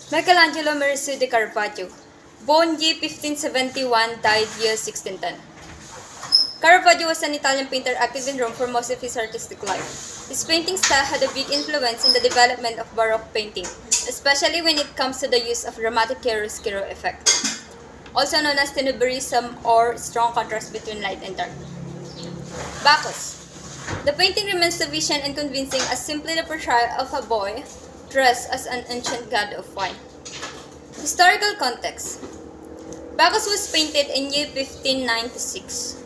Michelangelo Mercedes de Caravaggio, born year 1571, died year 1610. Caravaggio was an Italian painter active in Rome for most of his artistic life. His painting style had a big influence in the development of Baroque painting, especially when it comes to the use of dramatic chiaroscuro effect, also known as tenebrrism or strong contrast between light and dark. Bacchus. The painting remains the vision and convincing as simply the portrayal of a boy dressed as an ancient god of wine. Historical context. Bacchus was painted in year 1596.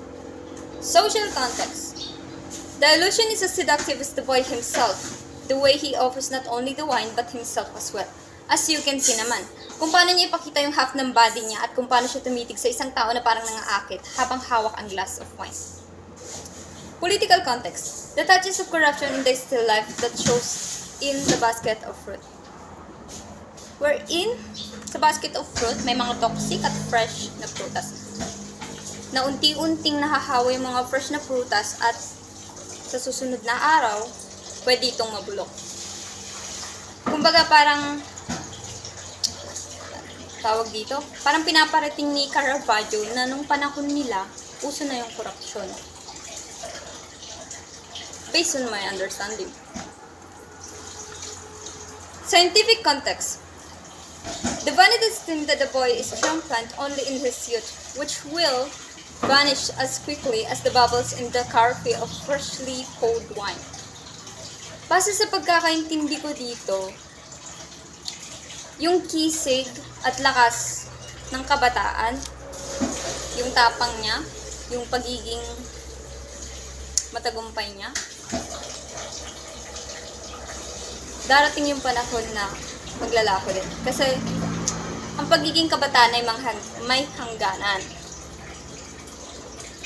Social context. The illusion is as seductive as the boy himself, the way he offers not only the wine but himself as well. As you can see naman, kung paano niya ipakita yung half ng body niya at kung paano siya tumitig sa isang tao na parang nangaakit habang hawak ang glass of wine. Political context. The touches of corruption in the still life that shows in the basket of fruit. Wherein, sa basket of fruit, may mga toxic at fresh na prutas. Na unti-unting nahahawa yung mga fresh na prutas at sa susunod na araw, pwede itong mabulok. Kumbaga parang, tawag dito, parang pinaparating ni Caravaggio na nung panahon nila, uso na yung korupsyon. Based on my understanding. Scientific context. The vanity thinks that the boy is triumphant only in his youth, which will vanish as quickly as the bubbles in the carafe of freshly poured wine. Base sa pagkakaintindi ko dito, yung kisig at lakas ng kabataan, yung tapang niya, yung pagiging matagumpay niya, darating yung panahon na maglalako din. Kasi, ang pagiging kabataan ay may hangganan.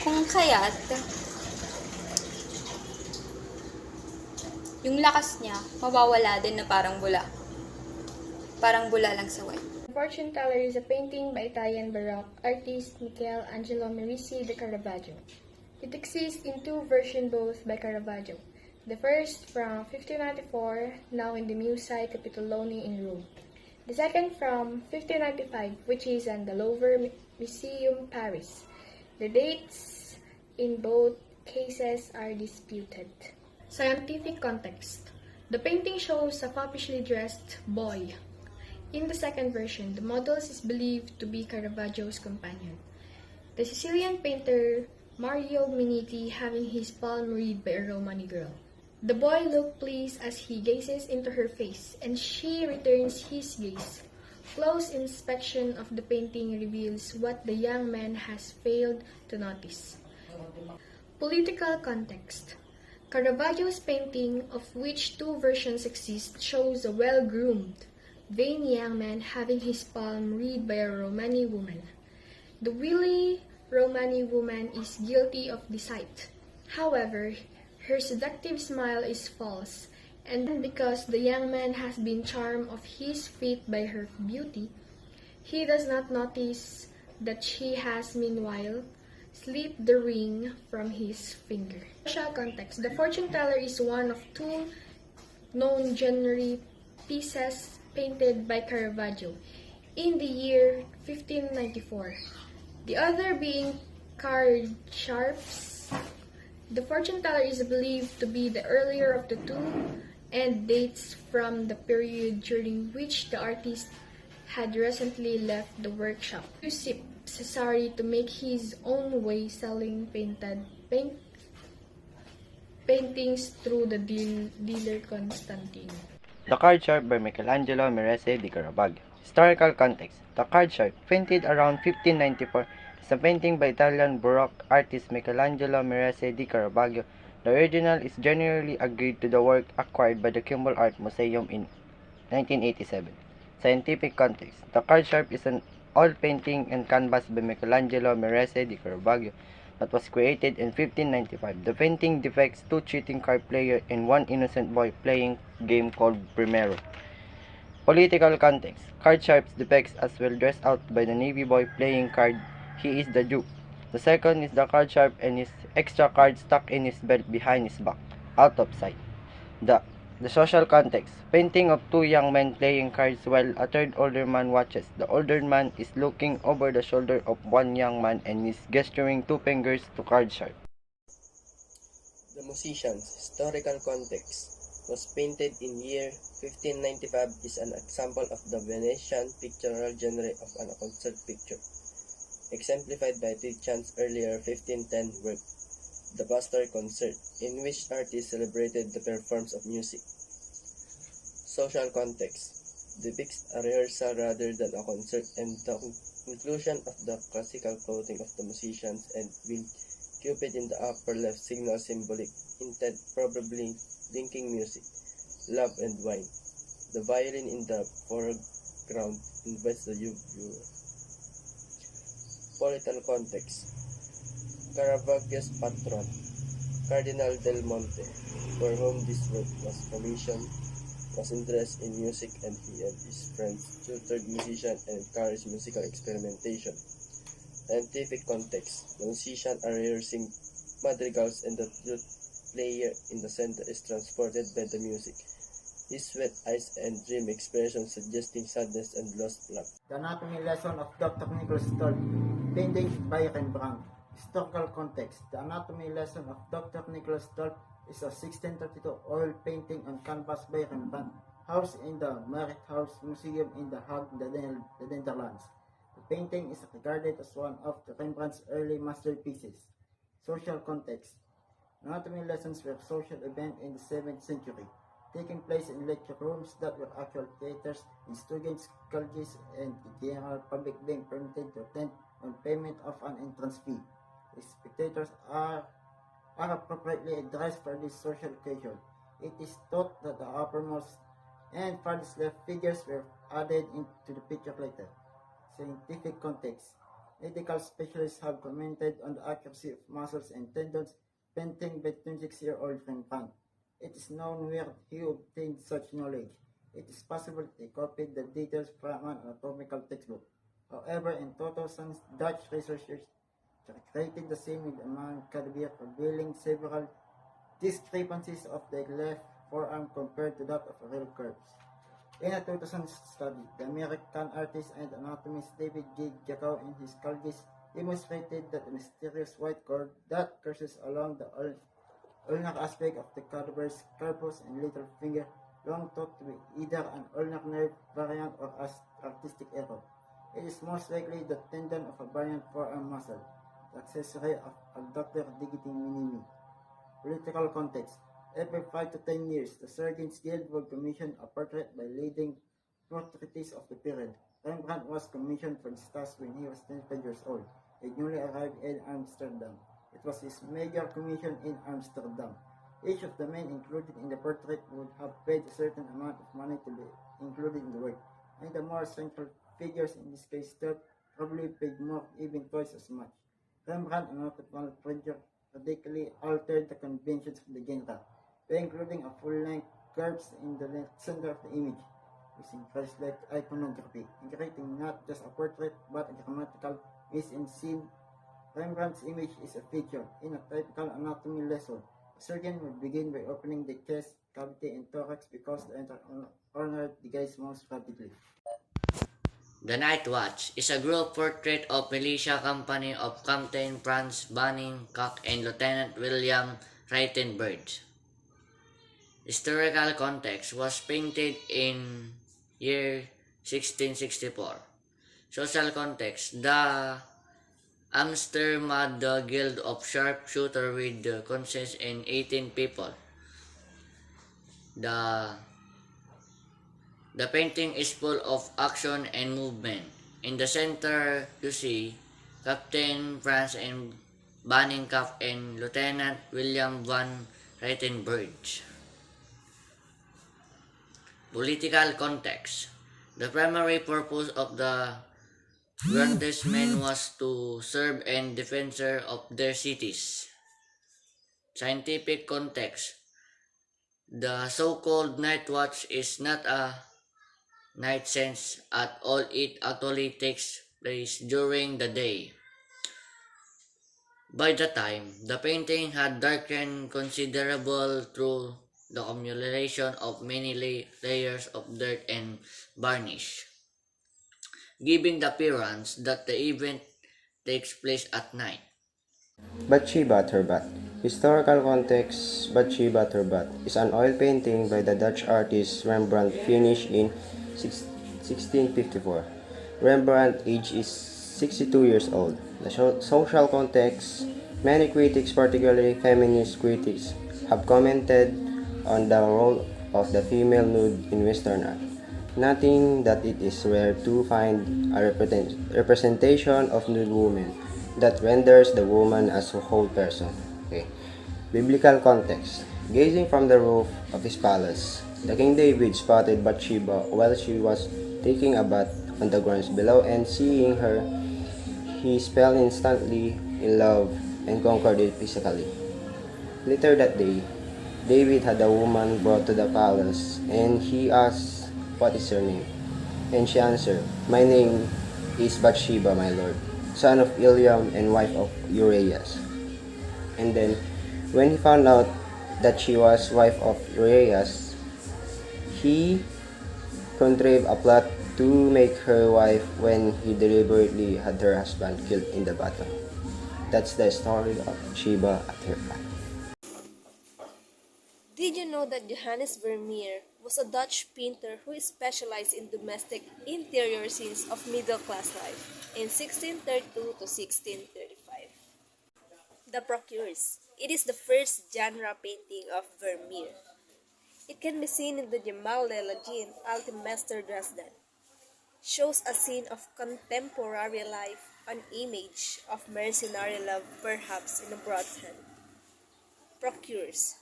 Kung kaya't, yung lakas niya, mawawala din na parang bula. Parang bula lang sa wine. Fortune Teller is a painting by Italian Baroque artist Michelangelo Merisi de Caravaggio. It exists in two versions both by Caravaggio. The first from 1594, now in the Musei Capitoloni in Rome. The second from 1595, which is in the Louvre Museum, Paris. The dates in both cases are disputed. Scientific context. The painting shows a foppishly dressed boy. In the second version, the model is believed to be Caravaggio's companion, the Sicilian painter Mario Minetti, having his palm read by a Romani girl. The boy looks pleased as he gazes into her face, and she returns his gaze. Close inspection of the painting reveals what the young man has failed to notice. Political context. Caravaggio's painting, of which two versions exist, shows a well-groomed, vain young man having his palm read by a Romani woman. The wily Romani woman is guilty of deceit. However, her seductive smile is false, and because the young man has been charmed of his feet by her beauty, he does not notice that she has meanwhile slipped the ring from his finger. Social context. The Fortune Teller is one of two known genre pieces painted by Caravaggio in the year 1594, the other being Card Sharps. The Fortune Teller is believed to be the earlier of the two and dates from the period during which the artist had recently left the workshop. Giuseppe Cesari to make his own way selling paintings through the dealer Constantino. The Card Sharp by Michelangelo Merisi de Caravaggio. Historical context. The Card Sharp, painted around 1594, is a painting by Italian Baroque artist Michelangelo Merisi de Caravaggio. The original is generally agreed to the work acquired by the Kimball Art Museum in 1987. Scientific context. The Card Sharp is an oil painting and canvas by Michelangelo Merisi de Caravaggio that was created in 1595. The painting depicts two cheating card players and one innocent boy playing a game called Primero. Political context. Card Sharp depicts as well dressed out by the navy boy playing card. He is the Duke. The second is the Card Sharp and his extra card stuck in his belt behind his back, out of sight. The The social context. Painting of two young men playing cards while a third older man watches. The older man is looking over the shoulder of one young man and is gesturing two fingers to card sharp. The Musicians, historical context, was painted in year 1595 is an example of the Venetian pictorial genre of an concert picture, exemplified by Titian's earlier 1510 work, The Pastor Concert, in which artists celebrated the performance of music. Social context depicts a rehearsal rather than a concert, and the inclusion of the classical clothing of the musicians and with Cupid in the upper left signals symbolic intent, probably linking music, love, and wine. The violin in the foreground invites the viewer. Political context. Caravaggio's patron, Cardinal del Monte, for whom this work was commissioned, was interested in music, and he and his friends tutored musicians and encouraged musical experimentation. Scientific context. The musicians are rehearsing madrigals and the flute player in the center is transported by the music. His wet eyes and dream expression suggesting sadness and lost love. The Anatomy Lesson of Dr. Nicholas Stoll, painting by Rembrandt. Historical context. The Anatomy Lesson of Dr. Nicholas Stoll is a 1632 oil painting on canvas by Rembrandt, housed in the Marithaus Museum in The Hague, the Netherlands. The painting is regarded as one of Rembrandt's early masterpieces. Social context. Anatomy lessons were social events in the 7th century, taking place in lecture rooms that were actual theaters, in students' colleges, and the general public being permitted to attend on payment of an entrance fee. The spectators are appropriately dressed for this social occasion. It is thought that the uppermost and farthest left figures were added into the picture later. Scientific context. Medical specialists have commented on the accuracy of muscles and tendons painting by 26-year-old Rembrandt. It is known where he obtained such knowledge. It is possible that he copied the details from an anatomical textbook. However, in 2000, Dutch researchers created the same with among cadaver, revealing several discrepancies of the left forearm compared to that of a real corpse. In a 2000 study, the American artist and anatomist David J. Jacob and his colleagues demonstrated that a mysterious white cord that courses along the ulnar aspect of the cadaver's corpus and little finger, long thought to be either an ulnar nerve variant or as artistic error. It is most likely the tendon of a variant forearm muscle, the accessory of abductor digiti minimi. Political context. Every 5 to 10 years, the Surgeons Guild would commission a portrait by leading portraitists of the period. Rembrandt was commissioned for this task when he was 25 years old, and newly arrived in Amsterdam. It was his major commission in Amsterdam. Each of the men included in the portrait would have paid a certain amount of money to be included in the work, and the more central figures, in this case Turk, probably paid more, even twice as much. Rembrandt and Otto Project radically altered the conventions of the genre by including a full-length corpse in the center of the image, using Christ-like iconography, and creating not just a portrait but a grammatical mise-en-scene. Rembrandt's image is a feature in a typical anatomy lesson. A surgeon would begin by opening the chest cavity and thorax because the entire organ decays most rapidly. The Night Watch is a group portrait of militia company of Captain Franz Banning Cock and Lieutenant William Reitenberg. Historical context was painted in year 1664. Social context. The Amsterdam Guild of Sharpshooter with consists in 18 people. The painting is full of action and movement. In the center, you see Captain Franz and Banning-Kapp and Lieutenant William van Reitenberg. Political context. The primary purpose of the Grandes men was to serve and defender of their cities. Scientific context. The so-called night watch is not a night sense at all. It actually takes place during the day. By the time the painting had darkened considerable through the accumulation of many layers of dirt and varnish, giving the appearance that the event takes place at night. Bathsheba Turbat. Historical context. Bathsheba Turbat is an oil painting by the Dutch artist Rembrandt finished in 1654. Rembrandt's age is 62 years old. The social context. Many critics, particularly feminist critics, have commented on the role of the female nude in Western art, noting that it is rare to find a representation of nude women that renders the woman as a whole person. Okay. Biblical context. Gazing from the roof of his palace, the King David spotted Bathsheba while she was taking a bath on the grounds below, and seeing her, he fell instantly in love and conquered it physically. Later that day, David had a woman brought to the palace, and he asked, "What is your name?" And she answered, "My name is Bathsheba, my lord, son of Eliam and wife of Urias." And then, when he found out that she was wife of Urias, he contrived a plot to make her wife when he deliberately had her husband killed in the battle. That's the story of Sheba at her bath. Did you know that Johannes Vermeer was a Dutch painter who specialized in domestic interior scenes of middle-class life in 1632 to 1635? The Procures. It is the first genre painting of Vermeer. It can be seen in the Gemälde Legend Altemester Dresden. Shows a scene of contemporary life, an image of mercenary love perhaps in a broad hand. Procures.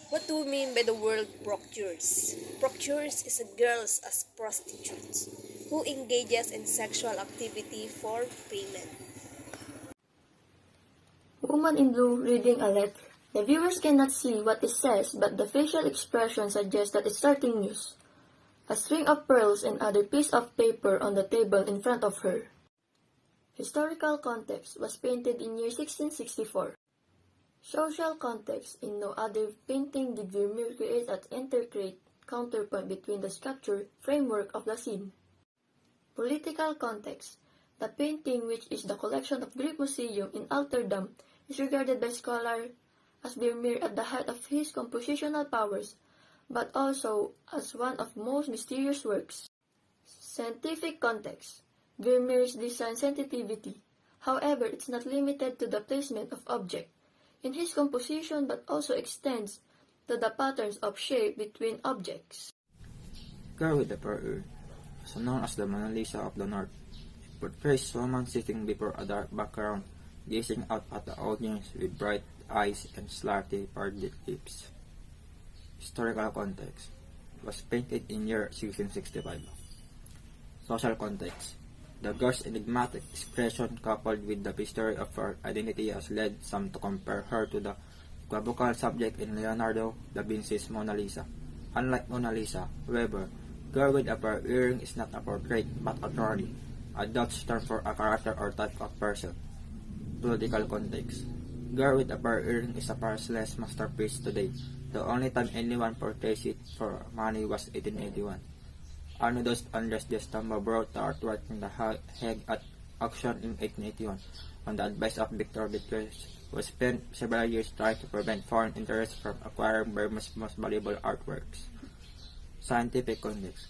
What do we mean by the word procures? Procures is a girls as prostitutes who engages in sexual activity for payment. Woman in blue reading a letter. The viewers cannot see what it says, but the facial expression suggests that it's starting news. A string of pearls and other piece of paper on the table in front of her. Historical context was painted in year 1664. Social context. In no other painting did Vermeer create an intricate counterpoint between the sculpture framework of the scene. Political context. The painting, which is the collection of Greek Museum in Amsterdam, is regarded by scholars as Vermeer at the height of his compositional powers, but also as one of most mysterious works. Scientific context. Vermeer's design sensitivity. However, it's not limited to the placement of objects in his composition, but also extends to the patterns of shape between objects. Girl with the Pearl Ear, also known as the Mona Lisa of the North, it portrays a woman sitting before a dark background, gazing out at the audience with bright eyes and slightly parted lips. Historical context. It was painted in year 1665. Social context. The girl's enigmatic expression coupled with the mystery of her identity has led some to compare her to the equivocal subject in Leonardo da Vinci's Mona Lisa. Unlike Mona Lisa, however, Girl with a Pearl Earring is not a portrait but a trolley, a Dutch term for a character or type of person. Political context. Girl with a Pearl Earring is a priceless masterpiece today. The only time anyone purchased it for money was 1881. Arnaud's Andres de Stamba brought the artwork from the Hague at auction in 1881 on the advice of Victor Vitreus, who spent several years trying to prevent foreign interests from acquiring Burma's most valuable artworks. Scientific context.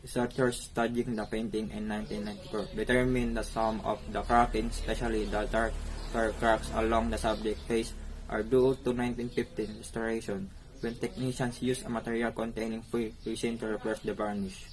Researchers studying the painting in 1994 determined the sum of the cracking, especially the darker cracks along the subject face, are due to 1915 restoration, when technicians used a material containing free resin to replace the varnish.